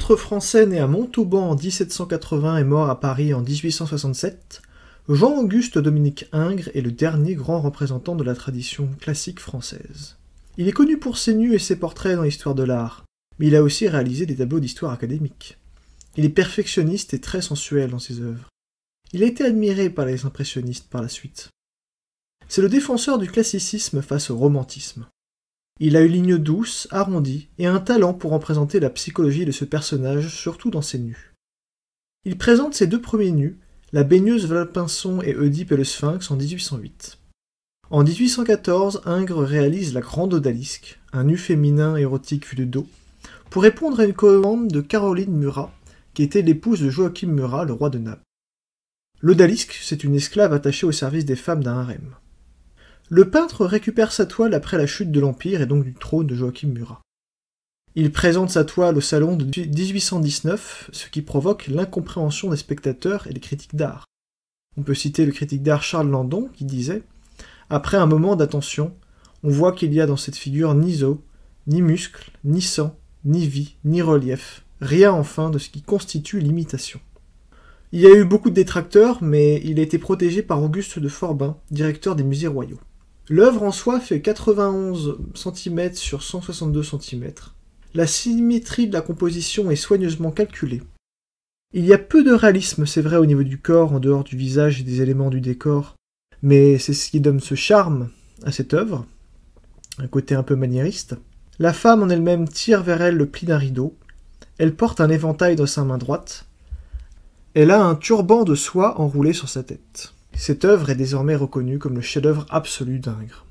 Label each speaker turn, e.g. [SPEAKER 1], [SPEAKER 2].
[SPEAKER 1] Peintre français né à Montauban en 1780 et mort à Paris en 1867, Jean-Auguste Dominique Ingres est le dernier grand représentant de la tradition classique française. Il est connu pour ses nus et ses portraits dans l'histoire de l'art, mais il a aussi réalisé des tableaux d'histoire académique. Il est perfectionniste et très sensuel dans ses œuvres. Il a été admiré par les impressionnistes par la suite. C'est le défenseur du classicisme face au romantisme. Il a une ligne douce, arrondie, et un talent pour représenter la psychologie de ce personnage, surtout dans ses nus. Il présente ses deux premiers nus, la baigneuse Valpinson et Oedipe et le Sphinx en 1808. En 1814, Ingres réalise la Grande Odalisque, un nu féminin érotique vu de dos, pour répondre à une commande de Caroline Murat, qui était l'épouse de Joachim Murat, le roi de Naples. L'odalisque, c'est une esclave attachée au service des femmes d'un harem. Le peintre récupère sa toile après la chute de l'Empire et donc du trône de Joachim Murat. Il présente sa toile au salon de 1819, ce qui provoque l'incompréhension des spectateurs et des critiques d'art. On peut citer le critique d'art Charles Landon qui disait « Après un moment d'attention, on voit qu'il y a dans cette figure ni os, ni muscles, ni sang, ni vie, ni relief, rien enfin de ce qui constitue l'imitation. » Il y a eu beaucoup de détracteurs, mais il a été protégé par Auguste de Forbin, directeur des musées royaux. L'œuvre en soi fait 91 cm sur 162 cm. La symétrie de la composition est soigneusement calculée. Il y a peu de réalisme, c'est vrai, au niveau du corps, en dehors du visage et des éléments du décor, mais c'est ce qui donne ce charme à cette œuvre, un côté un peu maniériste. La femme en elle-même tire vers elle le pli d'un rideau, elle porte un éventail dans sa main droite, elle a un turban de soie enroulé sur sa tête. Cette œuvre est désormais reconnue comme le chef-d'œuvre absolu d'Ingres.